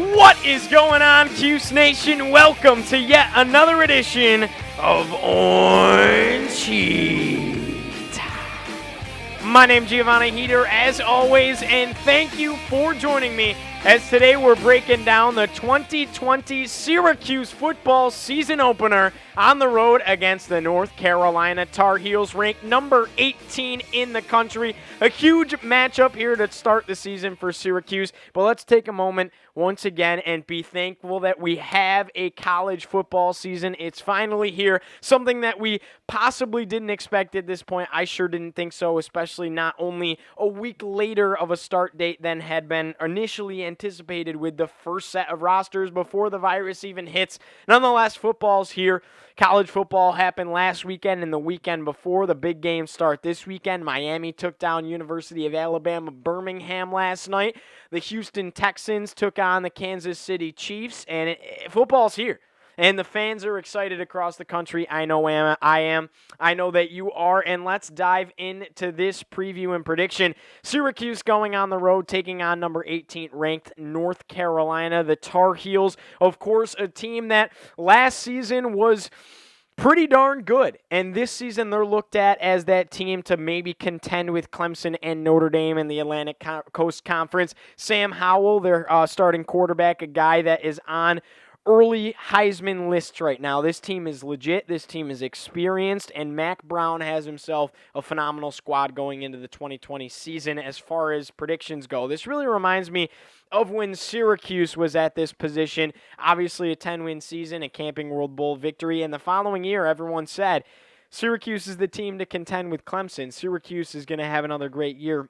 What is going on, Cuse Nation? Welcome to yet another edition of Orange Heat. My name's Giovanni Heater, as always, and thank you for joining me as today we're breaking down the 2020 Syracuse football season opener on the road against the North Carolina Tar Heels, ranked number 18 in the country. A huge matchup here to start the season for Syracuse, but let's take a moment once again and be thankful that we have a college football season. It's finally here, something that we possibly didn't expect at this point. I sure didn't think so, especially not only a week later of a start date than had been initially anticipated with the first set of rosters before the virus even hits. Nonetheless, football's here. College football happened last weekend and the weekend before. The big games start this weekend. Miami took down University of Alabama Birmingham last night. The Houston Texans took on the Kansas City Chiefs, and football's here. And the fans are excited across the country. I know I am. I know that you are. And let's dive into this preview and prediction. Syracuse going on the road, taking on number 18 ranked North Carolina. The Tar Heels, of course, a team that last season was pretty darn good. And this season they're looked at as that team to maybe contend with Clemson and Notre Dame in the Atlantic Coast Conference. Sam Howell, their starting quarterback, a guy that is on early Heisman lists right now. This team is legit. This team is experienced, and Mac Brown has himself a phenomenal squad going into the 2020 season as far as predictions go. This really reminds me of when Syracuse was at this position. Obviously a 10-win season, a Camping World Bowl victory, and the following year everyone said Syracuse is the team to contend with Clemson. Syracuse is going to have another great year.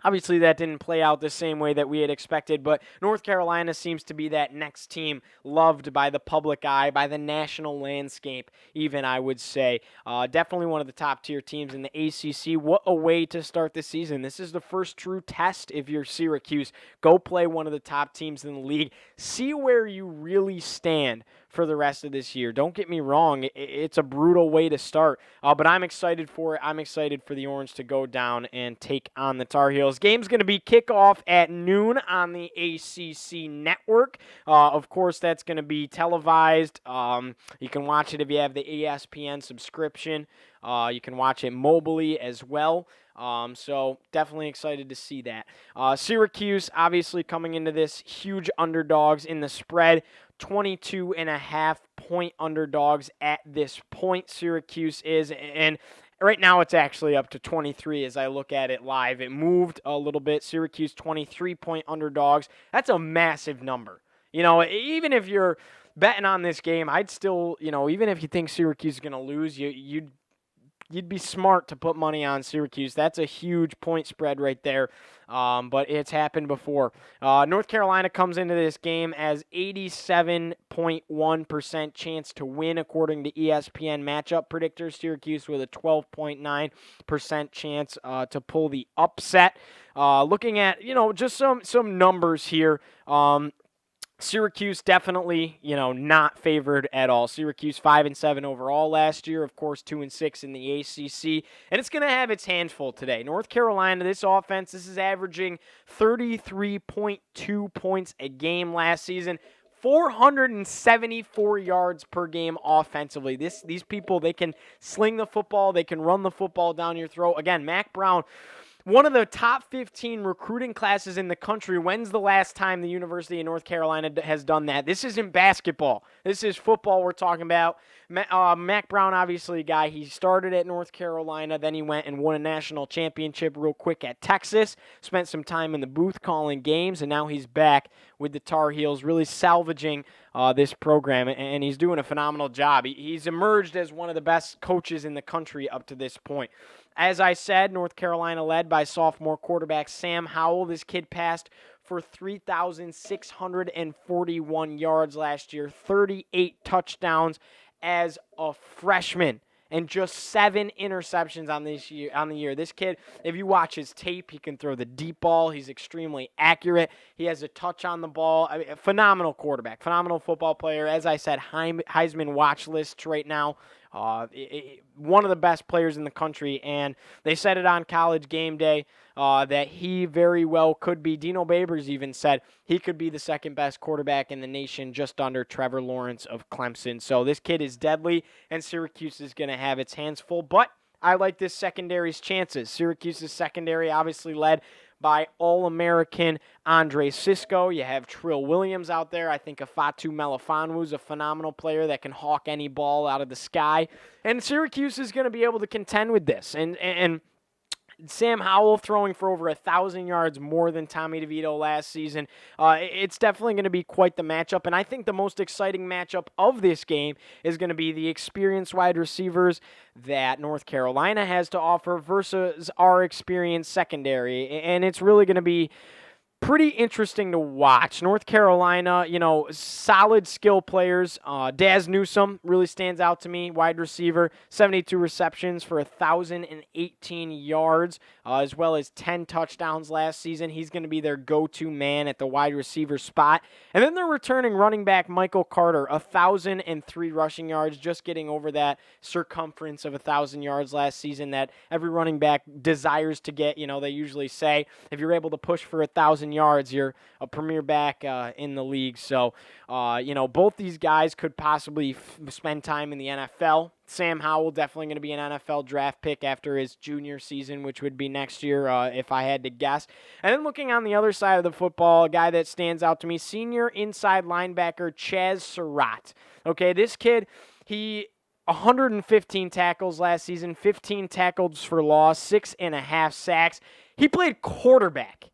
Obviously, that didn't play out the same way that we had expected, but North Carolina seems to be that next team loved by the public eye, by the national landscape, even, I would say. Definitely one of the top-tier teams in the ACC. What a way to start the season. This is the first true test if you're Syracuse. Go play one of the top teams in the league. See where you really stand for the rest of this year. Don't get me wrong, it's a brutal way to start, but I'm excited for it. I'm excited for the Orange to go down and take on the Tar Heels. Game's going to be kickoff at noon on the ACC network. Of course, that's going to be televised. You can watch it if you have the ESPN subscription. You can watch it mobilely as well. So definitely excited to see that. Syracuse, obviously coming into this, huge underdogs in the spread. 22.5-point underdogs at this point, Syracuse is, and right now it's actually up to 23 as I look at it live. It moved a little bit. Syracuse 23-point underdogs. That's a massive number. You know, even if you're betting on this game, I'd still, even if you think Syracuse is going to lose, you'd be smart to put money on Syracuse. That's a huge point spread right there, but it's happened before. North Carolina comes into this game as 87.1% chance to win, according to ESPN matchup predictors. Syracuse with a 12.9% chance to pull the upset. Looking at, just some numbers here. Syracuse definitely, not favored at all. Syracuse 5-7 overall last year, of course 2-6 in the ACC, and it's going to have its handful today. North Carolina, this offense, this is averaging 33.2 points a game last season. 474 yards per game offensively. These people, they can sling the football, they can run the football down your throat. Again, Mac Brown, one of the top 15 recruiting classes in the country. When's the last time the University of North Carolina has done that? This isn't basketball. This is football we're talking about. Mac Brown, obviously a guy, he started at North Carolina, then he went and won a national championship real quick at Texas, spent some time in the booth calling games, and now he's back with the Tar Heels, really salvaging this program, and he's doing a phenomenal job. He's emerged as one of the best coaches in the country up to this point. As I said, North Carolina led by sophomore quarterback Sam Howell. This kid passed for 3,641 yards last year, 38 touchdowns as a freshman, and just 7 interceptions on the year. This kid, if you watch his tape, he can throw the deep ball. He's extremely accurate. He has a touch on the ball. A phenomenal quarterback, phenomenal football player. As I said, Heisman watch lists right now One of the best players in the country, and they said it on College Game Day that he very well could be. Dino Babers even said he could be the second best quarterback in the nation, just under Trevor Lawrence of Clemson. So this kid is deadly, and Syracuse is going to have its hands full, but I like this secondary's chances. Syracuse's secondary obviously led by All-American Andre Sisco. You have Trill Williams out there. I think Afatu Melifonwu is a phenomenal player that can hawk any ball out of the sky. And Syracuse is going to be able to contend with this. And Sam Howell throwing for over 1,000 yards more than Tommy DeVito last season. It's definitely going to be quite the matchup, and I think the most exciting matchup of this game is going to be the experienced wide receivers that North Carolina has to offer versus our experienced secondary, and it's really going to be pretty interesting to watch. North Carolina, solid skill players. Daz Newsome really stands out to me, wide receiver, 72 receptions for 1,018 yards, as well as 10 touchdowns last season. He's going to be their go-to man at the wide receiver spot. And then they're returning running back Michael Carter, 1,003 rushing yards, just getting over that circumference of 1,000 yards last season that every running back desires to get. They usually say if you're able to push for 1,000 yards, you're a premier back in the league. So, both these guys could possibly spend time in the NFL. Sam Howell definitely going to be an NFL draft pick after his junior season, which would be next year if I had to guess. And then looking on the other side of the football, a guy that stands out to me, senior inside linebacker Chaz Surratt. Okay, this kid, he 115 tackles last season, 15 tackles for loss, 6.5 sacks. He played quarterback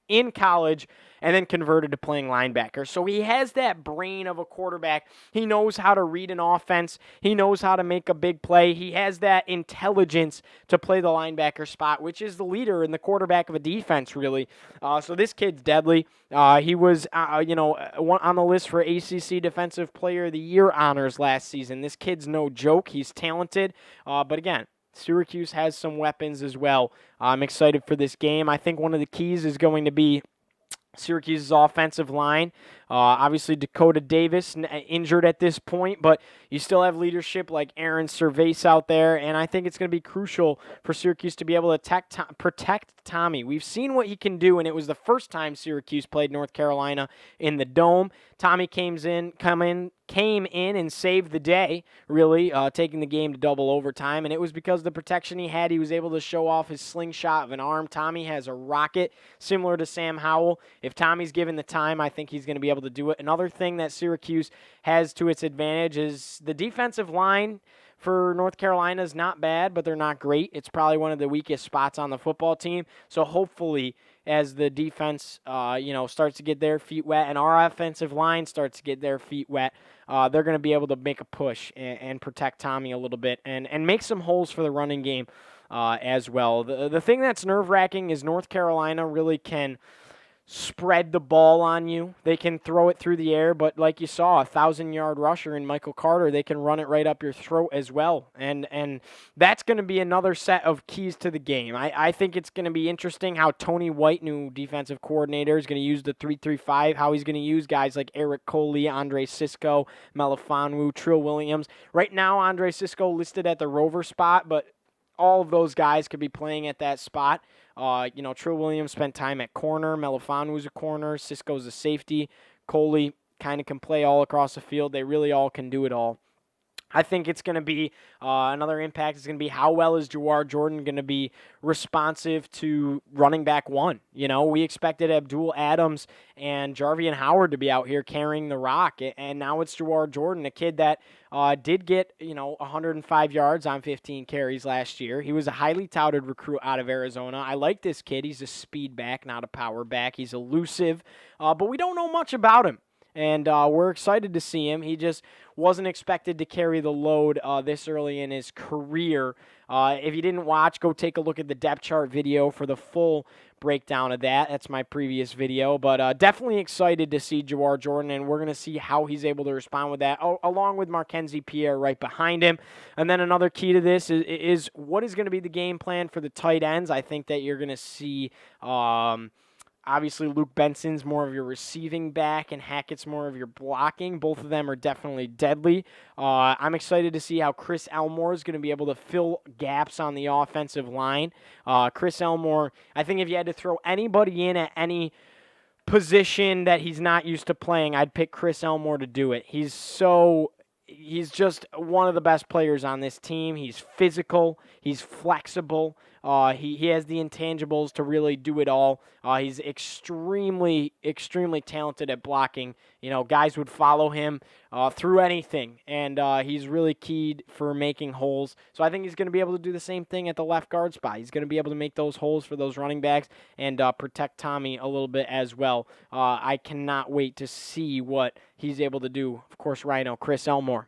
in college and then converted to playing linebacker. So he has that brain of a quarterback. He knows how to read an offense. He knows how to make a big play. He has that intelligence to play the linebacker spot, which is the leader and the quarterback of a defense, really. So this kid's deadly. He was, on the list for ACC Defensive Player of the Year honors last season. This kid's no joke. He's talented. But again, Syracuse has some weapons as well. I'm excited for this game. I think one of the keys is going to be Syracuse's offensive line. Obviously, Dakota Davis injured at this point, but you still have leadership like Aaron Cervase out there, and I think it's going to be crucial for Syracuse to be able to protect Tommy. We've seen what he can do, and it was the first time Syracuse played North Carolina in the Dome. Tommy came in and saved the day, really, taking the game to double overtime, and it was because of the protection he had. He was able to show off his slingshot of an arm. Tommy has a rocket similar to Sam Howell. If Tommy's given the time, I think he's going to be able to do it. Another thing that Syracuse has to its advantage is the defensive line for North Carolina is not bad, but they're not great. It's probably one of the weakest spots on the football team. So hopefully, as the defense, starts to get their feet wet and our offensive line starts to get their feet wet, they're going to be able to make a push and protect Tommy a little bit and make some holes for the running game as well. The thing that's nerve-wracking is North Carolina really can spread the ball on you. They can throw it through the air, but like you saw, 1,000-yard rusher in Michael Carter, they can run it right up your throat as well. And that's going to be another set of keys to the game. I think it's going to be interesting how Tony White, new defensive coordinator, is going to use the 3-3-5, how he's going to use guys like Eric Coley, Andre Sisco, Melifonwu, Trill Williams. Right now, Andre Sisco listed at the rover spot, but all of those guys could be playing at that spot. Trill Williams spent time at corner. Melifonwu's a corner. Sisco's a safety. Coley kind of can play all across the field. They really all can do it all. I think it's going to be another impact is going to be how well is Jawar Jordan going to be responsive to running back one. We expected Abdul Adams and Jarvian Howard to be out here carrying the rock, and now it's Jawar Jordan, a kid that did get 105 yards on 15 carries last year. He was a highly touted recruit out of Arizona. I like this kid. He's a speed back, not a power back. He's elusive, but we don't know much about him. And we're excited to see him. He just wasn't expected to carry the load this early in his career. If you didn't watch, go take a look at the depth chart video for the full breakdown of that. That's my previous video. But definitely excited to see Jawar Jordan, and we're going to see how he's able to respond with that, along with Markenzie Pierre right behind him. And then another key to this is what is going to be the game plan for the tight ends. I think that you're going to see Obviously, Luke Benson's more of your receiving back, and Hackett's more of your blocking. Both of them are definitely deadly. I'm excited to see how Chris Elmore is going to be able to fill gaps on the offensive line. Chris Elmore, I think if you had to throw anybody in at any position that he's not used to playing, I'd pick Chris Elmore to do it. He's just one of the best players on this team. He's physical. He's flexible. He has the intangibles to really do it all. He's extremely, extremely talented at blocking. Guys would follow him through anything, and he's really keyed for making holes. So I think he's going to be able to do the same thing at the left guard spot. He's going to be able to make those holes for those running backs and protect Tommy a little bit as well. I cannot wait to see what he's able to do. Of course, Rhino, Chris Elmore.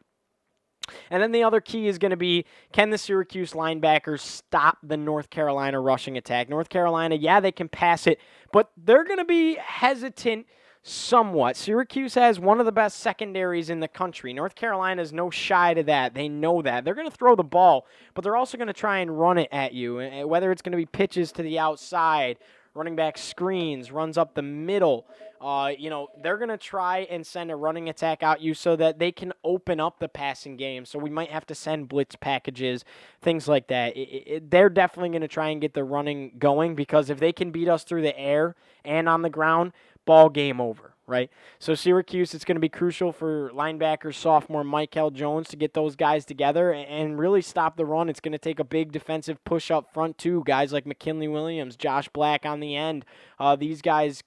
And then the other key is going to be, can the Syracuse linebackers stop the North Carolina rushing attack? North Carolina, yeah, they can pass it, but they're going to be hesitant somewhat. Syracuse has one of the best secondaries in the country. North Carolina is no shy to that. They know that. They're going to throw the ball, but they're also going to try and run it at you, whether it's going to be pitches to the outside, running back screens, runs up the middle. They're going to try and send a running attack out you so that they can open up the passing game. So we might have to send blitz packages, things like that. They're definitely going to try and get the running going, because if they can beat us through the air and on the ground, ball game over, right? So Syracuse, it's going to be crucial for linebacker sophomore Michael Jones to get those guys together and really stop the run. It's going to take a big defensive push up front too. Guys like McKinley Williams, Josh Black on the end. These guys,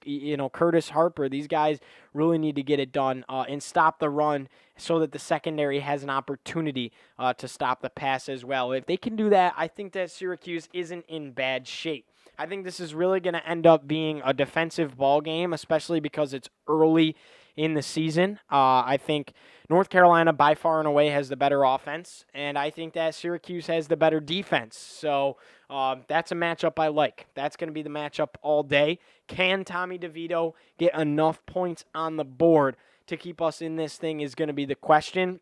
Curtis Harper, these guys really need to get it done and stop the run so that the secondary has an opportunity to stop the pass as well. If they can do that, I think that Syracuse isn't in bad shape. I think this is really going to end up being a defensive ball game, especially because it's early in the season. I think North Carolina by far and away has the better offense, and I think that Syracuse has the better defense. So that's a matchup I like. That's going to be the matchup all day. Can Tommy DeVito get enough points on the board to keep us in this thing is going to be the question.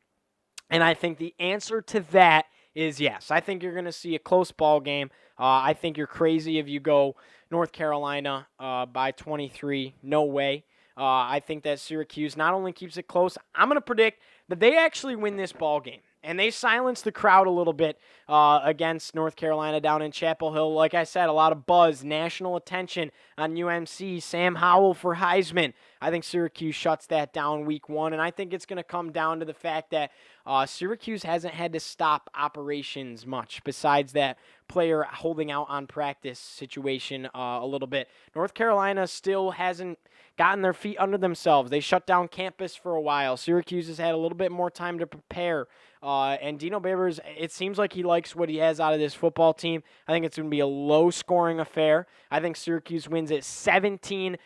And I think the answer to that is yes. I think you're going to see a close ball game. I think you're crazy if you go North Carolina by 23. No way. I think that Syracuse not only keeps it close, I'm going to predict that they actually win this ball game. And they silence the crowd a little bit against North Carolina down in Chapel Hill. Like I said, a lot of buzz, national attention on UMC. Sam Howell for Heisman. I think Syracuse shuts that down week one, and I think it's going to come down to the fact that Syracuse hasn't had to stop operations much besides that player holding out on practice situation a little bit. North Carolina still hasn't gotten their feet under themselves. They shut down campus for a while. Syracuse has had a little bit more time to prepare. And Dino Babers, it seems like he likes what he has out of this football team. I think it's going to be a low-scoring affair. I think Syracuse wins it 17-14.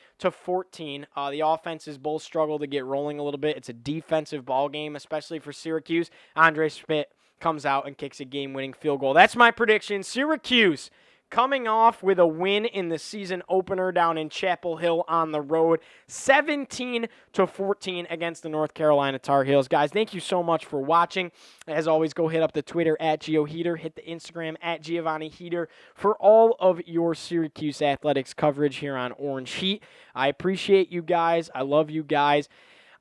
The offenses both struggle to get rolling a little bit. It's a defensive ball game, especially for Syracuse. Andre Spit comes out and kicks a game-winning field goal. That's my prediction. Syracuse coming off with a win in the season opener down in Chapel Hill on the road, 17-14 against the North Carolina Tar Heels. Guys, thank you so much for watching. As always, go hit up the Twitter at GeoHeater, hit the Instagram at Giovanni Heater for all of your Syracuse athletics coverage here on Orange Heat. I appreciate you guys. I love you guys.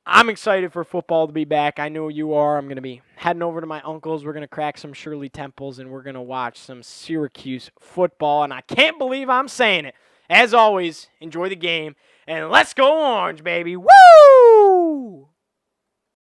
I'm excited for football to be back. I know you are. I'm going to be heading over to my uncle's. We're going to crack some Shirley Temples, and we're going to watch some Syracuse football, and I can't believe I'm saying it. As always, enjoy the game, and let's go Orange, baby. Woo!